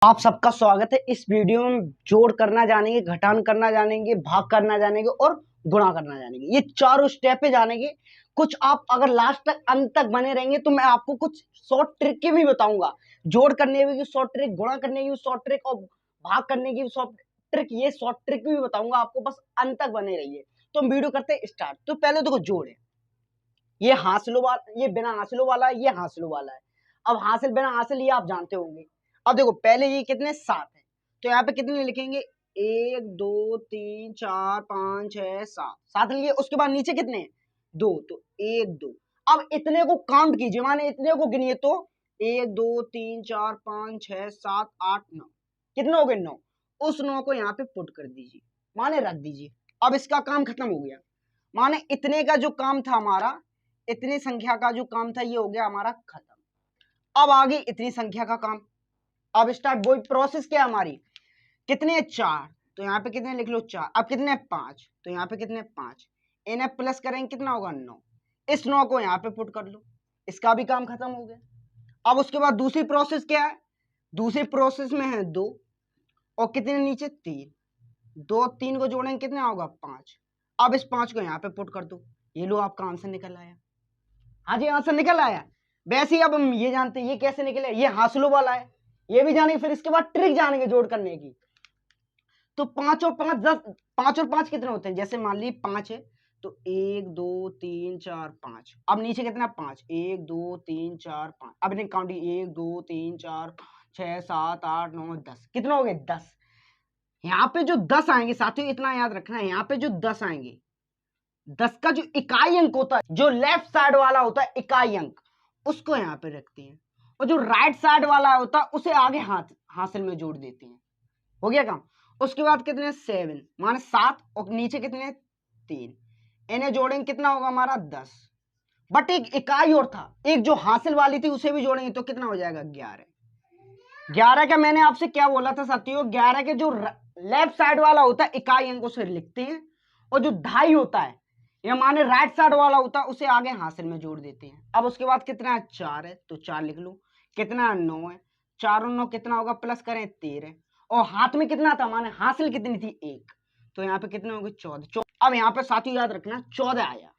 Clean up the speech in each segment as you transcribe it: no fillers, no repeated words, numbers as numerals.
आप सबका स्वागत है। इस वीडियो में जोड़ करना जानेंगे, घटान करना जानेंगे, भाग करना जानेंगे और गुणा करना जानेंगे। ये चारों स्टेप पे जानेंगे। कुछ आप अगर लास्ट तक अंत तक बने रहेंगे तो मैं आपको कुछ शॉर्ट ट्रिक की भी बताऊंगा। जोड़ करने की शॉर्ट ट्रिक, गुणा करने की शॉर्ट ट्रिक और भाग करने की शॉर्ट ट्रिक, ये शॉर्ट ट्रिक भी बताऊंगा आपको। बस अंत तक बने रहिए। तो हम वीडियो करते हैं स्टार्ट। तो पहले देखो जोड़ है, ये हासिलों वाला, ये बिना हासिलों वाला है, ये हासिलों वाला है। अब हासिल बिना हासिल ये आप जानते होंगे। अब देखो पहले ये कितने 7 है, तो यहाँ पे कितने लिखेंगे 1 2 3 4 5 6 7 7 लिए। उसके बाद नीचे कितने हैं 2, तो 1 2। अब इतने को काउंट कीजिए, माने इतने को गिनिए तो 1 2 3 4 5 6 7 8 9, कितने हो गए 9। उस 9 को यहाँ पे पुट कर दीजिए, माने रख दीजिए। अब इसका काम खत्म हो गया। माने इतने का जो काम था हमारा, इतनी संख्या का जो काम था ये हो गया हमारा खत्म। अब आगे इतनी संख्या का काम। अब स्टार्ट, वही प्रोसेस क्या है हमारी, कितने 4, तो यहाँ पे कितने लिख लो 4। अब कितने 5, तो यहाँ पे कितने 5। इन्हें प्लस करेंगे कितना होगा 9। इस 9 को यहाँ पे पुट कर लो, इसका भी काम खत्म हो गया। अब उसके बाद दूसरी प्रोसेस क्या है, दूसरी प्रोसेस में है 2 और कितने नीचे 3। 2 3 को जोड़ेंगे कितना होगा 5। अब इस 5 को यहाँ पे पुट कर दो, ये लो आपका आंसर निकल आया। हाँ जी, आंसर निकल आया। वैसे ही अब हम ये जानते हैं ये कैसे निकले, ये हासिलों वाला है, ये भी जानेंगे। फिर इसके बाद ट्रिक जानेंगे जोड़ करने की। तो 5 और 5 10, 5 और 5 कितने होते हैं, जैसे मान ली 5 है तो 1 2 3 4 5। अब नीचे कितना 5, 1 2 3 4 5। अब नहीं काउंट, 1 2 3 4 6 7 8 9 10, कितने हो गए 10। यहाँ पे जो 10 आएंगे साथियों, इतना याद रखना है, यहाँ पे जो 10 आएंगे, 10 का जो इकाई अंक होता है, जो लेफ्ट साइड वाला होता है इकाई अंक, उसको यहाँ पे रखते हैं। और जो राइट साइड वाला होता है उसे आगे हासिल में जोड़ देते हैं। हो गया काम। उसके बाद कितने 7 माने 7 और नीचे कितने 3। इन्हें जोड़ेंगे कितना होगा हमारा 10। बट एक इकाई और था, एक जो हासिल वाली थी उसे भी जोड़ेंगे तो कितना हो जाएगा 11। 11 का मैंने आपसे क्या बोला था साथियों, 11 के जो लेफ्ट साइड वाला होता है इकाई अंक उसे लिखते हैं, और जो ढाई होता है या माने राइट साइड वाला होता है उसे आगे हासिल में जोड़ देते हैं। अब उसके बाद कितना है 4 है तो 4 लिख लो। कितना 9 है, 4 और 9 कितना होगा, प्लस करें 13। और हाथ में कितना था, माने हासिल कितनी थी 1, तो यहाँ पे कितने होंगे 14। अब यहाँ पे साथियों याद रखना 14 आया।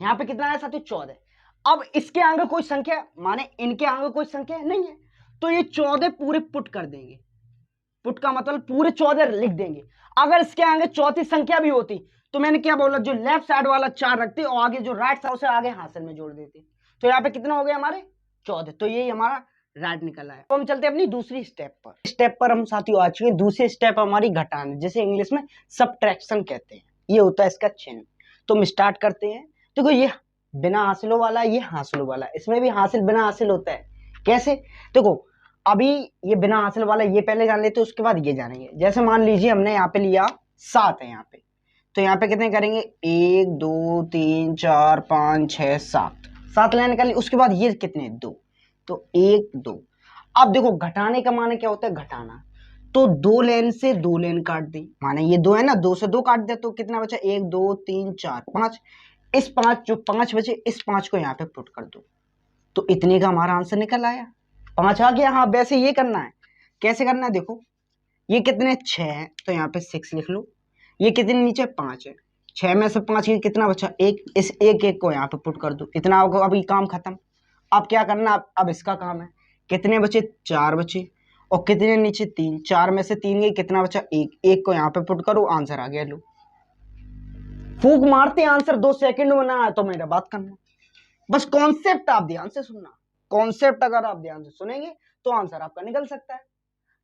यहाँ पे कितना आया साथियों 14। अब इसके आगे कोई संख्या, माने इनके आगे कोई संख्या नहीं है, तो ये 14 पूरे पुट कर देंगे। पुट का मतलब पूरे 14 लिख देंगे। अगर इसके आगे चौथी संख्या भी होती तो मैंने क्या बोला, जो लेफ्ट साइड वाला 4 रखते और आगे जो राइट साइड उसे आगे हासिल में जोड़ देते। तो यहाँ पे कितना हो गया हमारे 14, तो ये हमारा राइट निकल आया। तो हम चलते हैं अपनी दूसरी स्टेप पर हम साथियों आ चुके हैं। दूसरी स्टेप हमारी घटान, जिसे इंग्लिश में सबट्रैक्शन कहते हैं। ये होता है इसका चिन्ह। तो हम स्टार्ट करते हैं। देखो ये बिना हासिलों वाला, ये हासिलों वाला, इसमें भी हासिल बिना हासिल होता है। कैसे, देखो अभी ये बिना हासिल वाला ये पहले जान लेते, उसके बाद ये जानेंगे। जैसे मान लीजिए हमने यहाँ पे लिया 7 है यहाँ पे, तो यहाँ पे कितने करेंगे 1 2 3 4 5 6 7, 7 लाइन निकाली। उसके बाद ये कितने 2, तो 1 2। अब देखो घटाने का माने क्या होता है, घटाना, तो 2 लेन से 2 लेन काट दी, माने ये 2 है ना, 2 से 2 काट दिया तो कितना बचा 1 2 3 4 5। इस 5 जो 5 बचे, इस 5 को यहाँ पे पुट कर दो, तो इतने का हमारा आंसर निकल आया। 5 आ गया। हाँ वैसे ये करना है, कैसे करना है देखो, ये कितने 6 है तो यहाँ पे 6 लिख लो। ये कितने नीचे 5 है, 6 में से 5 ये कितना बचा 1, इस एक को यहाँ पे पुट कर दो, इतना होगा। अभी काम खत्म। अब क्या करना, अब इसका काम है। कितने बचे 4 बचे, और कितने नीचे 3, 4 में से 3 गई, कितना बचा 1, 1 को यहाँ पे पुट करो, आंसर आ गया। लो फूक मारते आंसर 2 सेकंड में ना आया तो मेरा बात करना, बस कॉन्सेप्ट आप ध्यान से सुनना। कॉन्सेप्ट अगर आप ध्यान से सुनेंगे तो आंसर आपका निकल सकता है,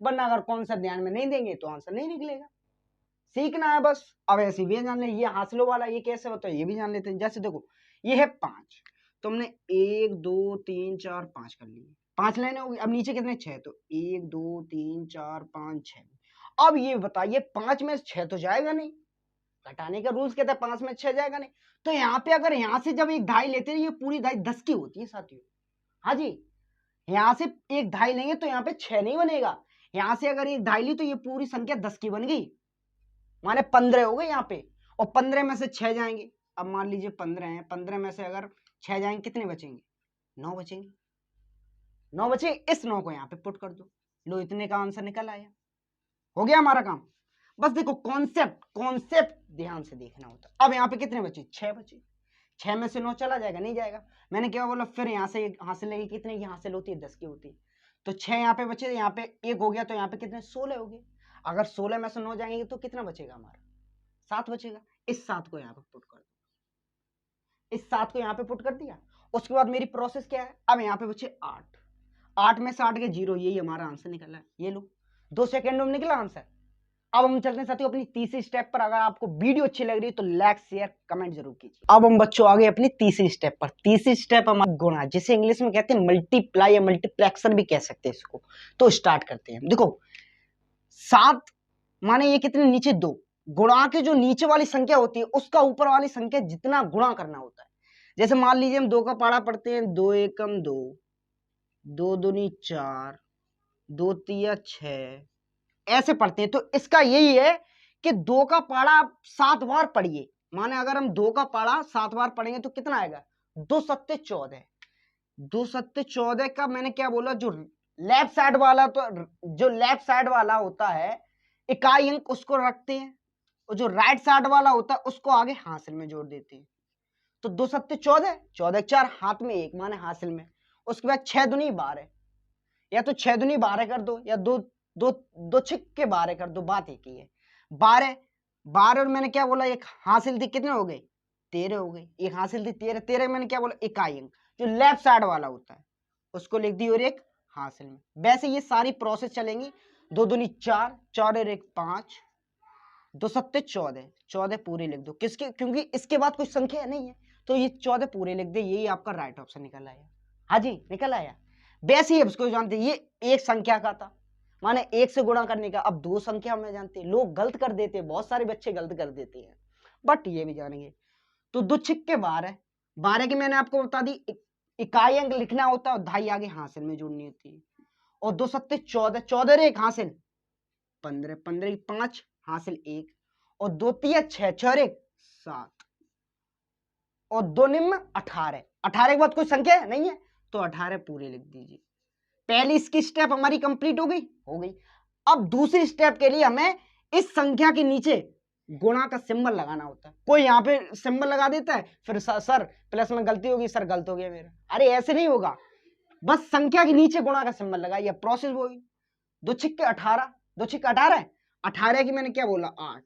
वरना अगर कॉन्सेप्ट ध्यान में नहीं देंगे तो आंसर नहीं निकलेगा। सीखना है बस। अब ऐसे भी जान ले, ये हासिलों वाला ये कैसे होता है ये भी जान लेते हैं। जैसे देखो ये है 5, तो हमने 1 2 3 4 5 कर लिए, 5 लाइनें होगी। अब नीचे कितने 6, तो 1 2 3 4 5 6। अब ये बताइए 5 में 6 तो जाएगा नहीं, घटाने का रूल्स कहता है 5 में 6 जाएगा नहीं। तो यहाँ पे अगर यहाँ से जब एक ढाई लेते हैं, ये पूरी ढाई 10 की होती है साथियों। हाँ जी, यहाँ से एक ढाई लेंगे तो यहाँ पे 6 नहीं बनेगा। यहाँ से अगर एक ढाई ली तो ये पूरी संख्या 10 की बन गई, माने 15 हो गए यहाँ पे। और 15 में से 6 जाएंगे। अब मान लीजिए 15 है, 15 में से अगर 6 जाएंगे कितने बचेंगे 9 बचेंगे। 9 बचे, इस 9 को यहाँ पे पुट कर दो, लो इतने का आंसर निकल आया, हो गया हमारा काम। बस देखो कॉन्सेप्ट कॉन्सेप्ट ध्यान से देखना होता है। अब यहाँ पे कितने बचे, 6 बचे, 6 में से 9 चला जाएगा, नहीं जाएगा। मैंने क्या बोला, फिर यहाँ से हासिल लेगी, कितने की हासिल होती है, 10 की होती है। तो 6 यहाँ पे बचे, यहाँ पे 1 हो गया, तो यहाँ पे कितने, 16 हो गए। अगर 16 में से 9 जाएंगे तो कितना बचेगा हमारा, 7 बचेगा। इस 7 को यहाँ पे पुट कर दो, इस 7 को यहाँ पे पुट कर दिया। उसके बाद मेरी प्रोसेस क्या है, अब यहाँ पे बचे 8, 8 में से 8 के 0, यही हमारा आंसर निकला है। ये लो 2 सेकेंडों में निकला आंसर। अब हम चलते हैं साथियों अपनी तीसरी स्टेप पर। अगर आपको वीडियो अच्छी लग रही है तो लाइक शेयर कमेंट जरूर कीजिए। अब हम बच्चों आगे अपनी तीसरी स्टेप पर। तीसरी स्टेप हमारा गुणा, जिसे इंग्लिश में कहते हैं मल्टीप्लाई या मल्टीप्लेक्सन भी कह सकते हैं इसको। तो स्टार्ट करते हैं। देखो 7 माने ये कितने, नीचे 2, गुणा के जो नीचे वाली संख्या होती है उसका ऊपर वाली संख्या जितना गुणा करना होता है। जैसे मान लीजिए हम 2 का पहाड़ा पढ़ते हैं, 2 एकम 2, 2 दूनी 4, 2 तिया 6, ऐसे पढ़ते हैं। तो इसका यही है कि 2 का पहाड़ा आप 7 बार पढ़िए। माने अगर हम 2 का पहाड़ा 7 बार पढ़ेंगे तो कितना आएगा, 2 सत्ते 14, 2 सत्ते 14 का मैंने क्या बोला, जो लेफ्ट साइड वाला, तो जो लेफ्ट साइड वाला होता है इकाई अंक उसको रखते हैं, और जो राइट साइड वाला होता है उसको आगे हासिल में जोड़ देते हैं। तो 2 सत्ते 14, 14 4 हाथ में 1 माने हासिल में। उसके बाद 6 दूनी 12, या तो 6 दूनी 12 कर दो, या दो दो दो छिक के 12 कर दो, बात एक ही है। 12 12 और मैंने क्या बोला, एक हासिल थी, कितने हो गए, 13 हो गई। एक हासिल थी 13, 13 मैंने क्या बोला, इकाई अंक जो लेफ्ट साइड वाला होता है उसको लिख दी, और एक हासिल में। वैसे ये सारी प्रोसेस चलेंगी। 2 दूनी 4, 4 और 1 5, 2 सत्ते 14, 14 पूरे लिख दो। किसके, क्योंकि इसके बाद कोई संख्या नहीं है, तो ये 14 पूरे लिख दे। यही आपका राइट ऑप्शन निकल आया। हाँ जी निकल आया। वैसे ही इसको जानते हैं, ये एक संख्या का था, माने 1 से गुणा करने का। अब 2 संख्या में जानते हैं, लोग गलत कर देते हैं, बहुत सारे बच्चे गलत कर देते हैं, बट ये भी जानेंगे। तो 2 छिक्के 12, 12 की मैंने आपको बता दी इकाई अंक लिखना होता है, और धाई आगे हासिल में जोड़नी होती है। और 2 सत्ते 14, 14 और 1 हासिल 15, 15 की 5 हासिल 1, और 2 तिया 6, 6 और 1 7, और 2 निम्न 18, 18 के बाद कोई संख्या नहीं है, तो 18 पूरे लिख दीजिए। पहली इसकी स्टेप हमारी कंप्लीट हो गई, हो गई। अब दूसरी स्टेप के लिए हमें इस संख्या के नीचे गुणा का सिंबल लगाना होता है। कोई यहाँ पे सिंबल लगा देता है, फिर सर प्लस में गलती होगी, सर गलत हो गया मेरा। अरे ऐसे नहीं होगा, बस संख्या के नीचे गुणा का सिंबल लगाइए, प्रोसेस वो हुई। 2 छिक्के 18, 2 छिक्के 18, 18 की मैंने क्या बोला 8,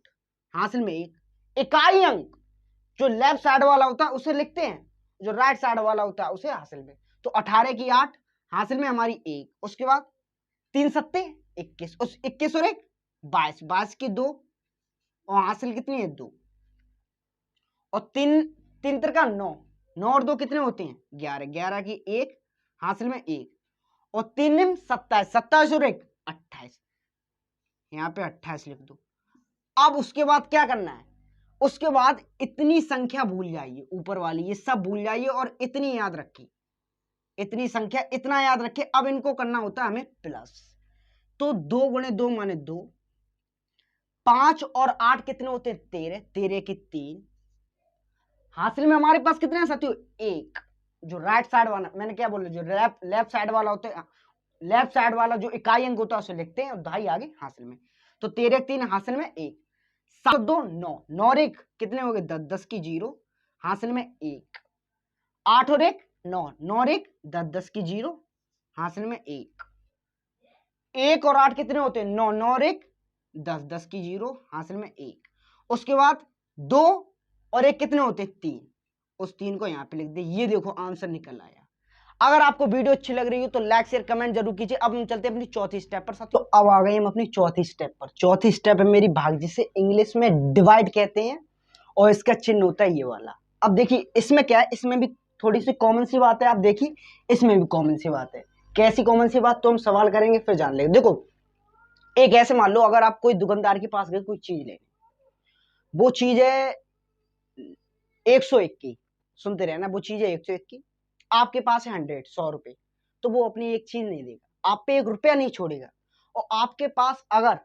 हासिल में 1, इकाई अंक जो लेफ्ट साइड वाला होता है उसे लिखते हैं, जो राइट साइड वाला होता है उसे हासिल में। तो 18 की 8, हासिल में हमारी 1, उसके बाद 3 सत्ते 21, उस 21 और 1 22, 22 की 2, और हासिल कितनी है 2, और 3 3 तिरका 9, 9 और 2 कितने होते हैं 11, 11 की 1, हासिल में 1, और 3 निम 27, 27 और 1 28, यहाँ पे 28 लिख दो। अब उसके बाद क्या करना है, उसके बाद इतनी संख्या भूल जाइए, ऊपर वाली ये सब भूल जाइए, और इतनी याद रखिए, इतनी संख्या इतना याद रखिए। अब इनको करना होता है हमें प्लस। तो 2 गुणे 2 माने 2, 5 और 8 कितने होते हैं 13, 13 की 3, हासिल में हमारे पास कितने हैं साथियों 1, जो राइट साइड वाला मैंने क्या बोला, जो लेफ्ट साइड वाला होता है, लेफ्ट साइड वाला जो इकाई अंक होता है उसे लिखते हैं, और धाई आगे हासिल में। तो 13 3 हासिल में 1, 7 2 9, 9 और 1 कितने हो गए 10, 10 की 0, हासिल में 1, 8 और 1 9, 9 और 1 10, 10 की 0, हासिल में 1, 1 और 8 कितने होते हैं 9, 9 और 1 10, 10 की 0, हासिल में 1। उसके बाद 2 और 1 कितने होते हैं 3, उस 3 को यहाँ पे लिख दे। ये देखो आंसर निकल आया। अगर आपको वीडियो अच्छी लग रही है तो लाइक शेयर कमेंट जरूर कीजिए। अब हम चलते हैं अपनी चौथी स्टेप पर साथियों। तो अब आ गए हम अपनी चौथी स्टेप पर। चौथी स्टेप है मेरी भाग, जिसे इंग्लिश में डिवाइड कहते हैं, और इसका चिन्ह होता है ये वाला। अब देखिए इसमें क्या है, इसमें भी थोड़ी सी कॉमन सी बात है। आप देखिए इसमें भी कॉमन सी बात है। कैसी कॉमन सी बात, तो हम सवाल करेंगे फिर जान लेंगे। देखो एक ऐसे मान लो, अगर आप कोई दुकानदार के पास गए कोई चीज लेने, वो चीज है 101 की, सुनते रहना, वो चीज है 101 की, आपके पास है 100 100 रुपए, तो वो अपनी एक चीज नहीं देगा, आप पे 1 रुपया नहीं छोड़ेगा। और आपके पास अगर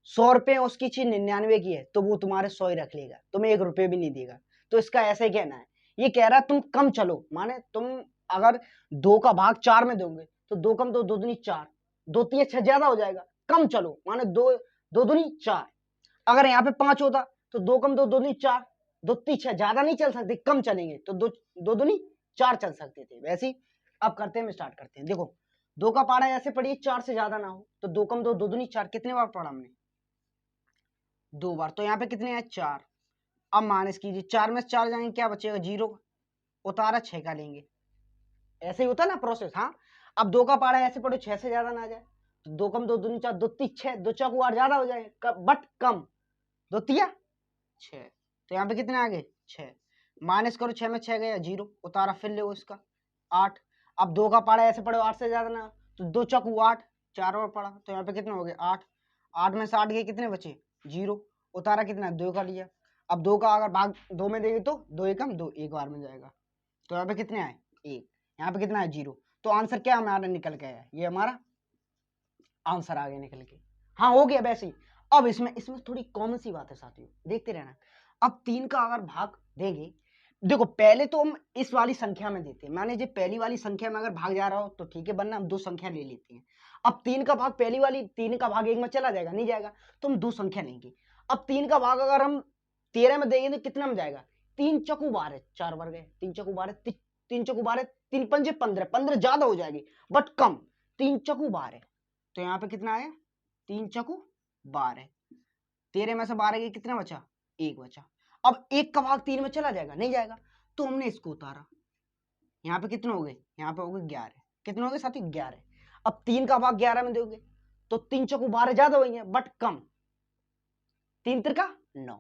100 रुपए उसकी चीज 99 की है, तो वो तुम्हारे 100 ही रख लेगा, तुम्हें 1 रुपये भी नहीं देगा। तो इसका ऐसे ही कहना है, ये कह रहा है तुम कम चलो, माने तुम अगर 2 का भाग 4 में दोगे तो 2 कम 2, 2 दूनी 4, दो तीन 6 ज्यादा हो जाएगा, कम चलो, माने दो दो दूनी 4। अगर यहाँ पे 5 होता तो 2 कम 2 2 दूनी 4, 2 3 6 ज्यादा नहीं चल सकते, कम चलेंगे तो 2 2 दूनी 4 चल सकते थे। वैसे ही अब करते हैं, स्टार्ट करते हैं। देखो 2 का पारा ऐसे पढ़िए 4 से ज्यादा ना हो, तो 2 कम 2 2 दूनी 4, कितने बार पढ़ा हमने? 2 बार। तो यहाँ पे कितने हैं? 4। अब माइनस कीजिए, 4 में से 4 जाएंगे, क्या बचेगा? 0, उतारा 6 का लेंगे। ऐसे ही होता है ना प्रोसेस। हाँ, अब 2 का पारा ऐसे पढ़ो 6 से ज्यादा ना आ जाए, तो 2 कम 2 दूनी 4, 2 3 6, 2 चौक 8 ज्यादा हो जाएगा बट कम, 2 तिया 6। तो यहाँ पे कितने आ गए? 6। माइनस करो, 6 में 6 गया 0, उतारा, फिर ले इसका 8। अब 2 का पारा ऐसे पढ़ो 8 से ज्यादा ना, तो 2 चौक 8, 4 और पढ़ा, तो यहाँ पे कितने हो गए? 8। 8 में से 8 गए, कितने बचे? 0, उतारा, कितना? 2 का लिया। अब 2 का अगर भाग 2 में देंगे तो 2 एकम 2, एक बार में जाएगा। तो यहाँ पे कितने आए? 1। यहाँ पे कितना है? 0। तो आंसर क्या हमारा निकल के आया? ये हमारा आंसर आ गया निकल के। हाँ, हो गया वैसे ही। अब इसमें थोड़ी कॉमन सी बात है साथियों, देखते रहना। अब 3 का अगर भाग देंगे, देखो पहले तो हम इस वाली संख्या में देते हैं, माने जो पहली वाली संख्या में अगर भाग जा रहा हो तो ठीक है, वरना हम 2 संख्या ले लेते हैं। अब 3 का भाग पहली वाली 3 का भाग 1 में चला जाएगा? नहीं जाएगा, तो हम 2 संख्या लेंगे। अब 3 का भाग अगर हम 13 में देंगे तो कितना में जाएगा? 3 चौकू 12, 4 बार गए, 3 चौकू 12, 3 चौकू 12, 3 पंजे 15, 15 ज्यादा हो जाएगी बट कम, 3 चौकू 12। तो यहाँ पे कितना आया? 3 चौकू 12। 13 में से 12 गए, कितना बचा? 1 बचा। अब 1 का भाग 3 में चला जाएगा? नहीं जाएगा, तो हमने इसको उतारा। यहाँ पे कितने हो गए? यहाँ पे हो गए 11। कितने हो गए साथी? 11। अब 3 का भाग 11 में दोगे तो 3 चौकू 12 ज्यादा होंगे बट कम, 3 तिरका 9।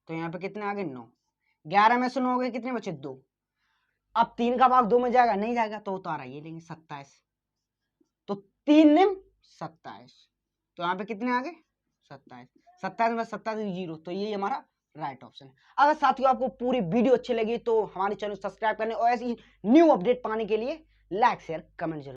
तो यहाँ पे कितने आ गए? 9। 11 में से 9 हो गए, कितने बचे? 2। अब 3 का भाग 2 में जाएगा? नहीं जाएगा, तो उतारा, ये लेंगे 27। तो 3 निम 27। तो यहाँ पे कितने आ गए? 27। 27 में 27 0, तो ये हमारा राइट ऑप्शन है। अगर साथियों आपको पूरी वीडियो अच्छी लगी तो हमारे चैनल सब्सक्राइब करने और ऐसी न्यू अपडेट पाने के लिए लाइक शेयर कमेंट जरूर